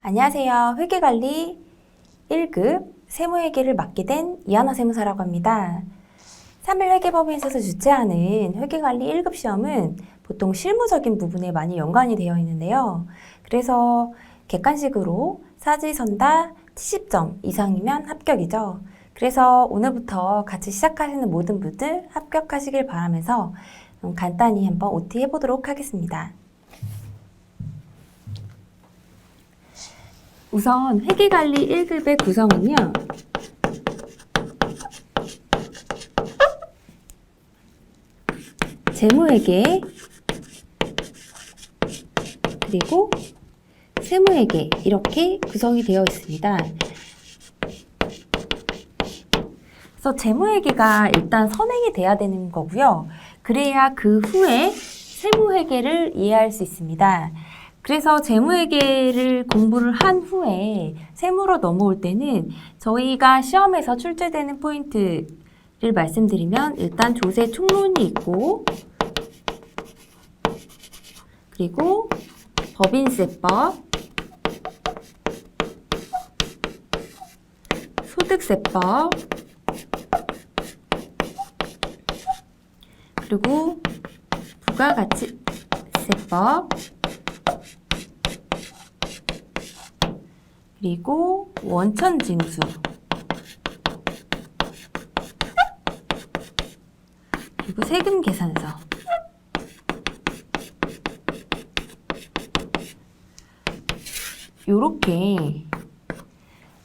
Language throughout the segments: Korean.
안녕하세요. 회계관리 1급 세무회계를 맡게 된 이하나 세무사라고 합니다. 3일 회계법인에서 주최하는 회계관리 1급 시험은 보통 실무적인 부분에 많이 연관이 되어 있는데요. 그래서 객관식으로 사지선다 70점 이상이면 합격이죠. 그래서 오늘부터 같이 시작하시는 모든 분들 합격하시길 바라면서 간단히 한번 OT 해보도록 하겠습니다. 우선 회계관리 1급의 구성은요. 재무회계 그리고 세무회계 이렇게 구성이 되어 있습니다. 그래서 재무회계가 일단 선행이 돼야 되는 거고요. 그래야 그 후에 세무회계를 이해할 수 있습니다. 그래서 재무회계를 공부를 한 후에 세무로 넘어올 때는 저희가 시험에서 출제되는 포인트를 말씀드리면 일단 조세 총론이 있고 그리고 법인세법, 소득세법, 그리고 부가가치세법, 그리고 원천징수, 그리고 세금계산서, 요렇게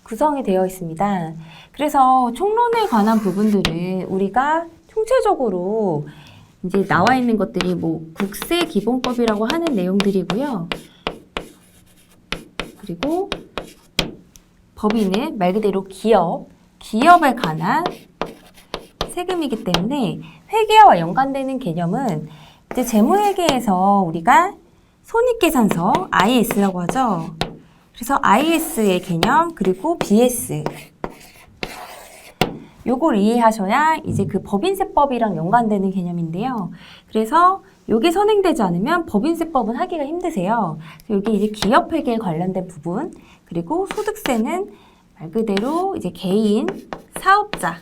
구성이 되어 있습니다. 그래서 총론에 관한 부분들은 우리가 총체적으로 이제 나와 있는 것들이 국세기본법이라고 하는 내용들이고요. 그리고 법인은 말 그대로 기업에 관한 세금이기 때문에 회계와 연관되는 개념은 이제 재무회계에서 우리가 손익계산서 IS라고 하죠. 그래서 IS의 개념 그리고 BS 요걸 이해하셔야 이제 그 법인세법이랑 연관되는 개념인데요. 그래서 요게 선행되지 않으면 법인세법은 하기가 힘드세요. 여기 이제 기업회계에 관련된 부분, 그리고 소득세는 말 그대로 이제 개인, 사업자,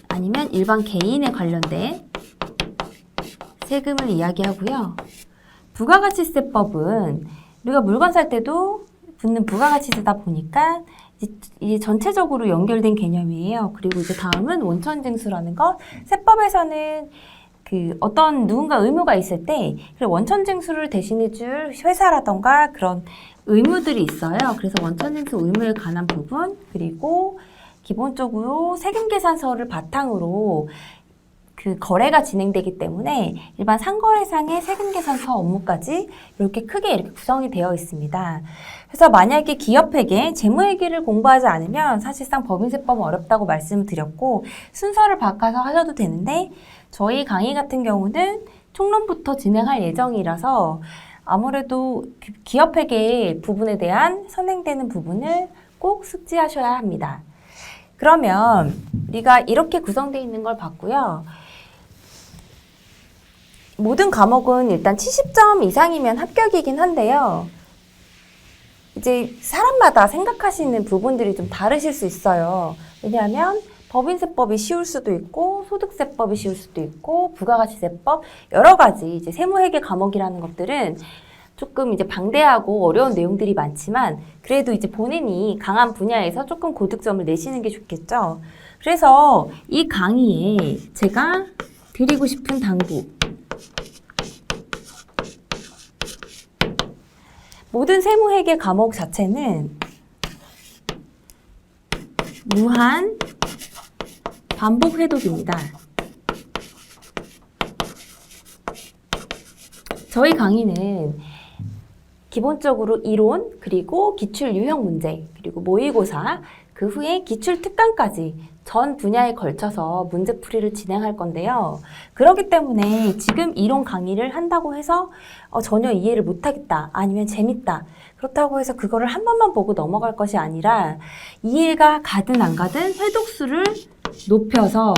아니면 일반 개인에 관련된 세금을 이야기하고요. 부가가치세법은 우리가 물건 살 때도 붙는 부가가치세다 보니까 이제 전체적으로 연결된 개념이에요. 그리고 이제 다음은 원천징수라는 것. 세법에서는 누군가 의무가 있을 때 원천징수를 대신해줄 회사라던가 그런 의무들이 있어요. 그래서 원천징수 의무에 관한 부분, 그리고 기본적으로 세금계산서를 바탕으로 그 거래가 진행되기 때문에 일반 상거래상의 세금계산서 업무까지 이렇게 크게 이렇게 구성이 되어 있습니다. 그래서 만약에 기업회계, 재무회계를 공부하지 않으면 사실상 법인세법은 어렵다고 말씀드렸고 순서를 바꿔서 하셔도 되는데 저희 강의 같은 경우는 총론부터 진행할 예정이라서 아무래도 기업회계 부분에 대한 선행되는 부분을 꼭 숙지하셔야 합니다. 그러면 우리가 이렇게 구성되어 있는 걸 봤고요. 모든 과목은 일단 70점 이상이면 합격이긴 한데요. 이제 사람마다 생각하시는 부분들이 좀 다르실 수 있어요. 왜냐하면 법인세법이 쉬울 수도 있고 소득세법이 쉬울 수도 있고 부가가치세법 여러 가지 이제 세무회계 과목이라는 것들은 조금 이제 방대하고 어려운 내용들이 많지만 그래도 이제 본인이 강한 분야에서 조금 고득점을 내시는 게 좋겠죠. 그래서 이 강의에 제가 드리고 싶은 당부 모든 세무회계 과목 자체는 무한 반복 회독입니다. 저희 강의는 기본적으로 이론, 그리고 기출 유형 문제, 그리고 모의고사, 그 후에 기출 특강까지 전 분야에 걸쳐서 문제풀이를 진행할 건데요. 그렇기 때문에 지금 이론 강의를 한다고 해서 전혀 이해를 못하겠다, 아니면 재밌다, 그렇다고 해서 그거를 한 번만 보고 넘어갈 것이 아니라 이해가 가든 안 가든 회독수를 높여서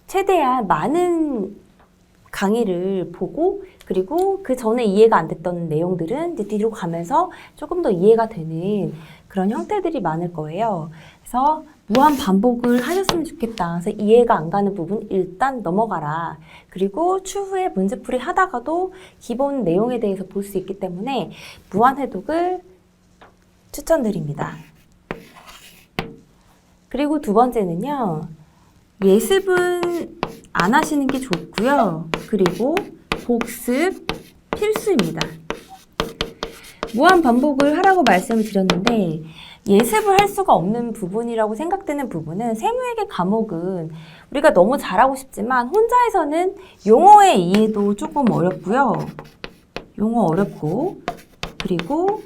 최대한 많은 강의를 보고 그리고 그 전에 이해가 안 됐던 내용들은 이제 뒤로 가면서 조금 더 이해가 되는 그런 형태들이 많을 거예요. 그래서 무한 반복을 하셨으면 좋겠다. 그래서 이해가 안 가는 부분 일단 넘어가라. 그리고 추후에 문제풀이 하다가도 기본 내용에 대해서 볼 수 있기 때문에 무한 회독을 추천드립니다. 그리고 두 번째는요. 예습은 안 하시는 게 좋고요. 그리고 복습 필수입니다. 무한 반복을 하라고 말씀을 드렸는데 예습을 할 수가 없는 부분이라고 생각되는 부분은 세무회계 과목은 우리가 너무 잘하고 싶지만 혼자에서는 용어의 이해도 조금 어렵고요. 용어 어렵고 그리고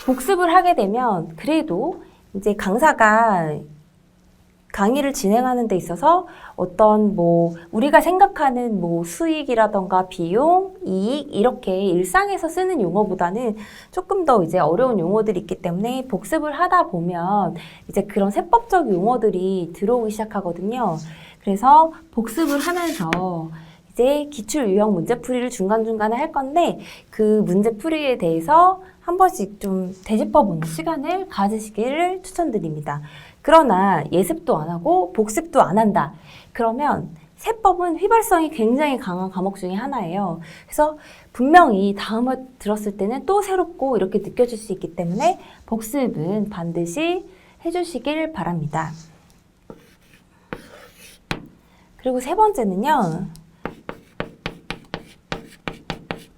복습을 하게 되면 그래도 이제 강사가 강의를 진행하는 데 있어서 어떤 우리가 생각하는 수익이라던가 비용, 이익 이렇게 일상에서 쓰는 용어보다는 조금 더 이제 어려운 용어들이 있기 때문에 복습을 하다 보면 이제 그런 세법적 용어들이 들어오기 시작하거든요. 그래서 복습을 하면서 이제 기출 유형 문제풀이를 중간중간에 할 건데 그 문제풀이에 대해서 한 번씩 좀 되짚어보는 시간을 가지시기를 추천드립니다. 그러나 예습도 안 하고 복습도 안 한다. 그러면 세법은 휘발성이 굉장히 강한 과목 중에 하나예요. 그래서 분명히 다음을 들었을 때는 또 새롭고 이렇게 느껴질 수 있기 때문에 복습은 반드시 해주시길 바랍니다. 그리고 세 번째는요.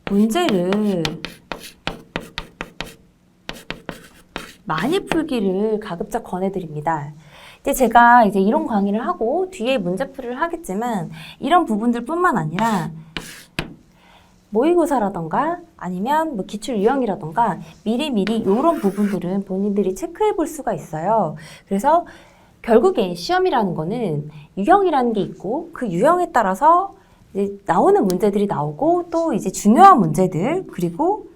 문제를 많이 풀기를 가급적 권해드립니다. 이제 제가 이런 강의를 하고 뒤에 문제풀이를 하겠지만 이런 부분들뿐만 아니라 모의고사라던가 아니면 기출 유형이라던가 미리미리 이런 부분들은 본인들이 체크해 볼 수가 있어요. 그래서 결국에 시험이라는 거는 유형이라는 게 있고 그 유형에 따라서 이제 나오는 문제들이 나오고 또 이제 중요한 문제들 그리고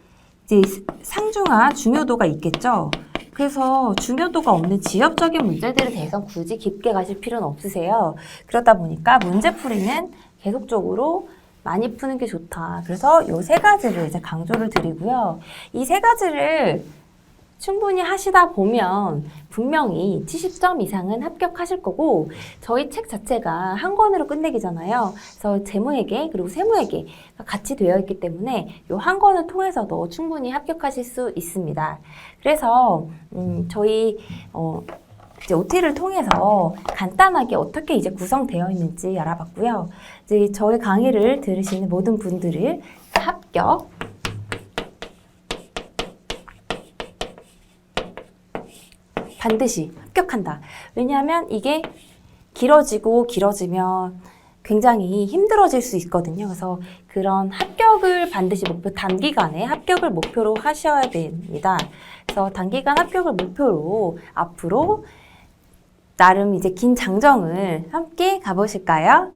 이제 상중하 중요도가 있겠죠. 그래서 중요도가 없는 지역적인 문제들에 대해서 굳이 깊게 가실 필요는 없으세요. 그러다 보니까 문제풀이는 계속적으로 많이 푸는 게 좋다. 그래서 이 세 가지를 이제 강조를 드리고요. 이 세 가지를 충분히 하시다 보면 분명히 70점 이상은 합격하실 거고 저희 책 자체가 한 권으로 끝내기잖아요. 그래서 재무회계 그리고 세무회계가 같이 되어 있기 때문에 이 한 권을 통해서도 충분히 합격하실 수 있습니다. 그래서 저희 이제 OT를 통해서 간단하게 어떻게 이제 구성되어 있는지 알아봤고요. 이제 저희 강의를 들으시는 모든 분들을 합격 반드시 합격한다. 왜냐하면 이게 길어지면 굉장히 힘들어질 수 있거든요. 그래서 그런 합격을 반드시 단기간에 합격을 목표로 하셔야 됩니다. 그래서 단기간 합격을 목표로 앞으로 나름 이제 긴 장정을 함께 가보실까요?